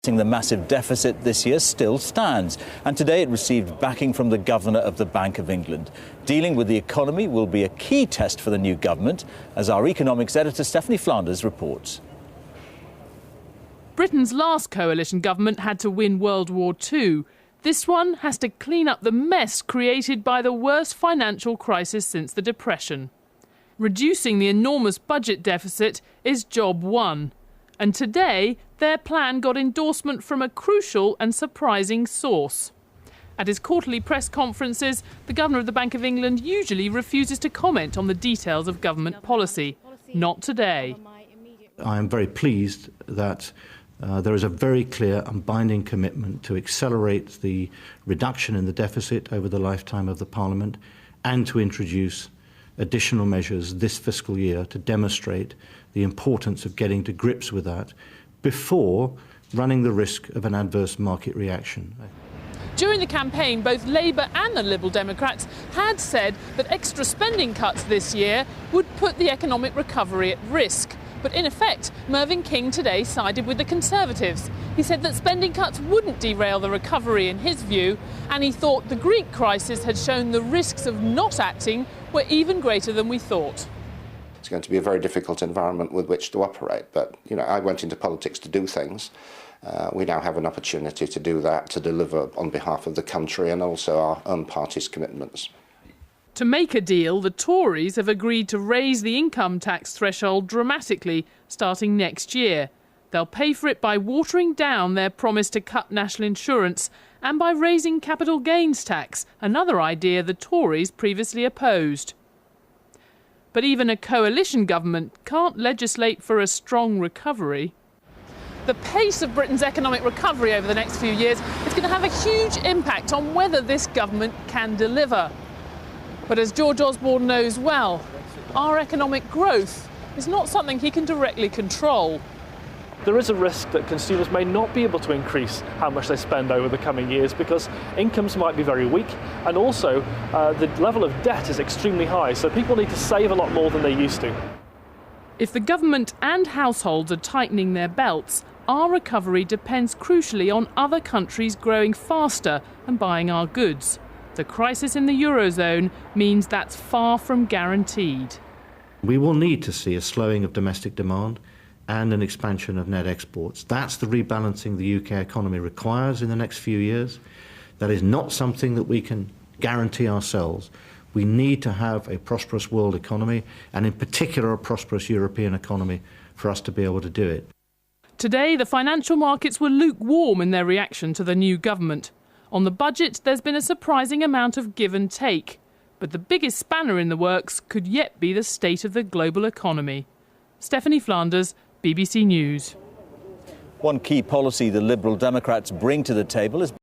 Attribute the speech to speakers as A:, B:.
A: The massive deficit this year still stands, and today it received backing from the Governor of the Bank of England. Dealing with the economy will be a key test for the new government, as our economics editor Stephanie Flanders reports.
B: Britain's last coalition government had to win World War II. This one has to clean up the mess created by the worst financial crisis since the Depression. Reducing the enormous budget deficit is job one. And today, their plan got endorsement from a crucial and surprising source. At his quarterly press conferences, the Governor of the Bank of England usually refuses to comment on the details of government policy. Not today.
C: I am very pleased that there is a very clear and binding commitment to accelerate the reduction in the deficit over the lifetime of the Parliament and to introduce additional measures this fiscal year to demonstrate the importance of getting to grips with that before running the risk of an adverse market reaction.
B: During the campaign, both Labour and the Liberal Democrats had said that extra spending cuts this year would put the economic recovery at risk. But in effect, Mervyn King today sided with the Conservatives. He said that spending cuts wouldn't derail the recovery in his view, and he thought the Greek crisis had shown the risks of not acting were even greater than we thought.
D: It's going to be a very difficult environment with which to operate, but I went into politics to do things. We now have an opportunity to do that, to deliver on behalf of the country and also our own party's commitments.
B: To make a deal, the Tories have agreed to raise the income tax threshold dramatically starting next year. They'll pay for it by watering down their promise to cut national insurance and by raising capital gains tax, another idea the Tories previously opposed. But even a coalition government can't legislate for a strong recovery. The pace of Britain's economic recovery over the next few years is going to have a huge impact on whether this government can deliver. But as George Osborne knows well, our economic growth is not something he can directly control.
E: There is a risk that consumers may not be able to increase how much they spend over the coming years because incomes might be very weak, and also the level of debt is extremely high, so people need to save a lot more than they used to.
B: If the government and households are tightening their belts, our recovery depends crucially on other countries growing faster and buying our goods. The crisis in the Eurozone means that's far from guaranteed.
C: We will need to see a slowing of domestic demand and an expansion of net exports. That's the rebalancing the UK economy requires in the next few years. That is not something that we can guarantee ourselves. We need to have a prosperous world economy, and in particular a prosperous European economy, for us to be able to do it.
B: Today, the financial markets were lukewarm in their reaction to the new government. On the budget, there's been a surprising amount of give and take. But the biggest spanner in the works could yet be the state of the global economy. Stephanie Flanders, BBC News.
A: One key policy the Liberal Democrats bring to the table is